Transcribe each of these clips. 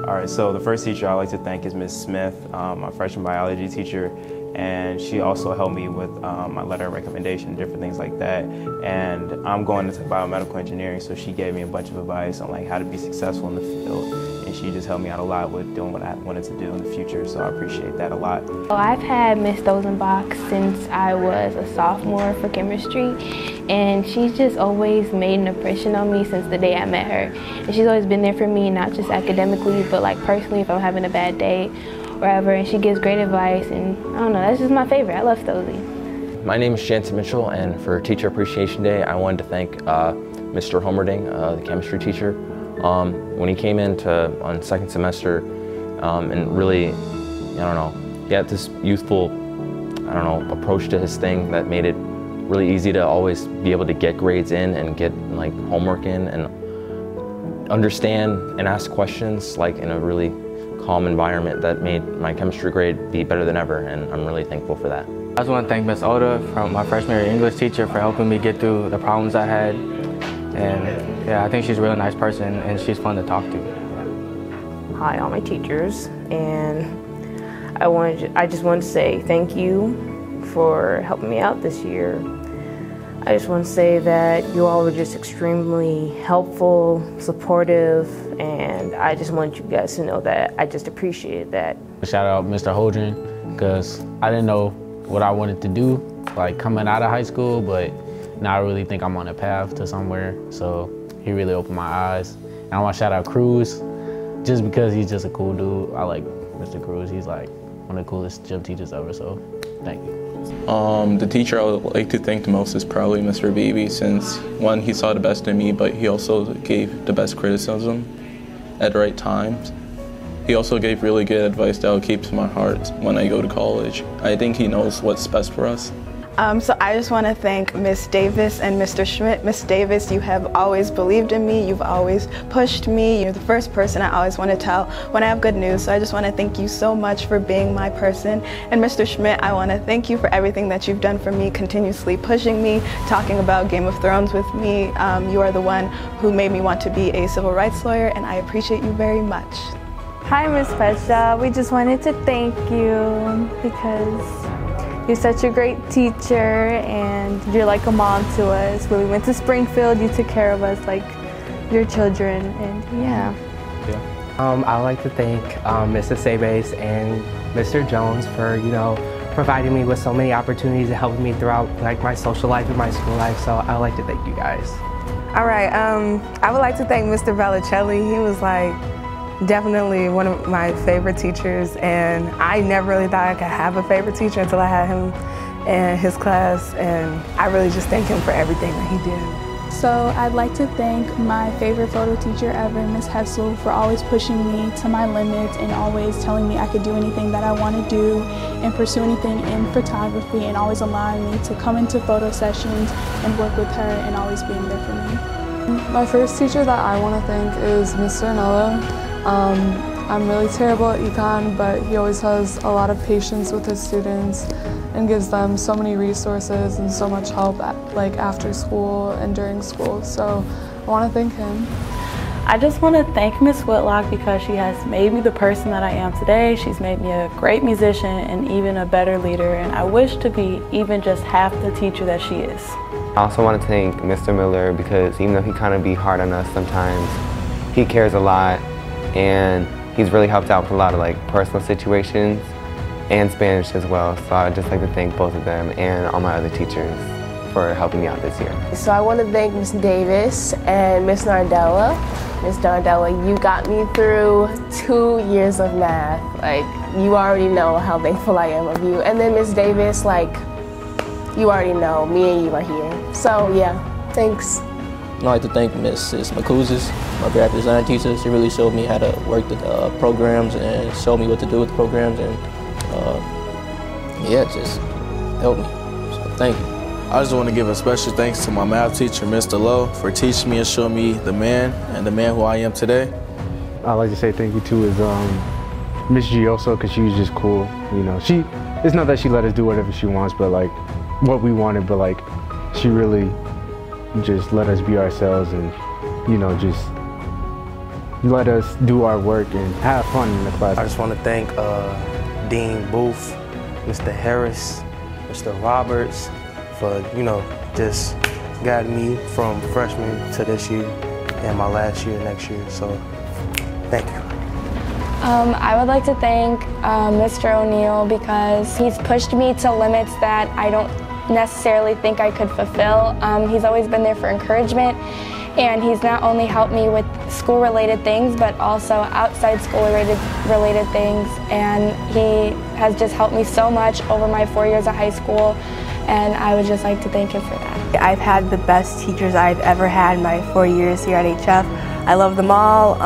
All right, so the first teacher I'd like to thank is Ms. Smith, my freshman biology teacher, and she also helped me with my letter of recommendation, different things like that. And I'm going into biomedical engineering, so she gave me a bunch of advice on like how to be successful in the field, and she just helped me out a lot with doing what I wanted to do in the future, so I appreciate that a lot. Well, I've had Miss Dozenbach since I was a sophomore for chemistry, and she's just always made an impression on me since the day I met her. And she's always been there for me, not just academically, but like personally if I'm having a bad day, wherever, and she gives great advice, and I don't know, that's just my favorite. I love Stozy. My name is Jansen Mitchell, and for Teacher Appreciation Day, I wanted to thank Mr. Homerding, the chemistry teacher. When he came in on second semester and really, I don't know, he had this youthful, I don't know, approach to his thing that made it really easy to always be able to get grades in and get like homework in and understand and ask questions like in a really calm environment that made my chemistry grade be better than ever, and I'm really thankful for that. I just want to thank Miss Oda, from my freshman year English teacher, for helping me get through the problems I had. And yeah, I think she's a really nice person and she's fun to talk to. Hi, all my teachers, and I just want to say thank you for helping me out this year. I just want to say that you all were just extremely helpful, supportive, and I just want you guys to know that I just appreciate that. Shout out Mr. Holdren, because I didn't know what I wanted to do, like coming out of high school, but now I really think I'm on a path to somewhere, so he really opened my eyes. And I want to shout out Cruz, just because he's just a cool dude. I like Mr. Cruz. He's like one of the coolest gym teachers ever, so thank you. The teacher I would like to thank the most is probably Mr. Beebe, since one, he saw the best in me, but he also gave the best criticism at the right times. He also gave really good advice that will keep in my heart when I go to college. I think he knows what's best for us. So I just want to thank Miss Davis and Mr. Schmidt. Miss Davis, you have always believed in me. You've always pushed me. You're the first person I always want to tell when I have good news. So I just want to thank you so much for being my person. And Mr. Schmidt, I want to thank you for everything that you've done for me, continuously pushing me, talking about Game of Thrones with me. You are the one who made me want to be a civil rights lawyer, and I appreciate you very much. Hi, Miss Pesha. We just wanted to thank you because you're such a great teacher and you're like a mom to us. When we went to Springfield, you took care of us like your children, and yeah. I'd like to thank Mrs. Sabes and Mr. Jones for, providing me with so many opportunities and helping me throughout like my social life and my school life. So I'd like to thank you guys. All right, I would like to thank Mr. Valicelli. He was like definitely one of my favorite teachers, and I never really thought I could have a favorite teacher until I had him in his class, and I really just thank him for everything that he did. So I'd like to thank my favorite photo teacher ever, Ms. Hessel, for always pushing me to my limits and always telling me I could do anything that I want to do and pursue anything in photography, and always allowing me to come into photo sessions and work with her and always being there for me. My first teacher that I want to thank is Mr. Anello. I'm really terrible at econ, but he always has a lot of patience with his students and gives them so many resources and so much help after school and during school. So I want to thank him. I just want to thank Miss Whitlock because she has made me the person that I am today. She's made me a great musician and even a better leader, and I wish to be even just half the teacher that she is. I also want to thank Mr. Miller because even though he kind of be hard on us sometimes, he cares a lot. And he's really helped out with a lot of personal situations and Spanish as well. So I'd just like to thank both of them and all my other teachers for helping me out this year. So I want to thank Ms. Davis and Ms. Nardella. Ms. Nardella, you got me through 2 years of math. You already know how thankful I am of you. And then Ms. Davis, you already know, me and you are here. So yeah, thanks. I'd like to thank Mrs. McCouzes, my graphic design teacher. She really showed me how to work the programs and showed me what to do with the programs, and yeah, just helped me. So thank you. I just want to give a special thanks to my math teacher, Mr. Lowe, for teaching me and showing me the man who I am today. I'd like to say thank you to Miss Gioso, because she was just cool. It's not that she let us do whatever she wants, but what we wanted, but she really just let us be ourselves and, just let us do our work and have fun in the class. I just want to thank Dean Booth, Mr. Harris, Mr. Roberts for, just guiding me from freshman to this year and my last year next year. So, thank you. I would like to thank Mr. O'Neill because he's pushed me to limits that I don't necessarily think I could fulfill. He's always been there for encouragement, and he's not only helped me with school-related things, but also outside school-related things, and he has just helped me so much over my 4 years of high school, and I would just like to thank him for that. I've had the best teachers I've ever had in my 4 years here at HF. I love them all.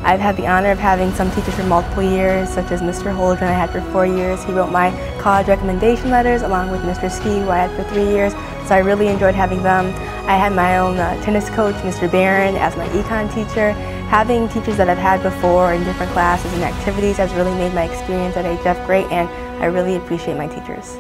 I've had the honor of having some teachers for multiple years, such as Mr. Holdren I had for 4 years. He wrote my college recommendation letters along with Mr. Ski, who I had for 3 years, so I really enjoyed having them. I had my own tennis coach, Mr. Barron, as my econ teacher. Having teachers that I've had before in different classes and activities has really made my experience at HF great, and I really appreciate my teachers.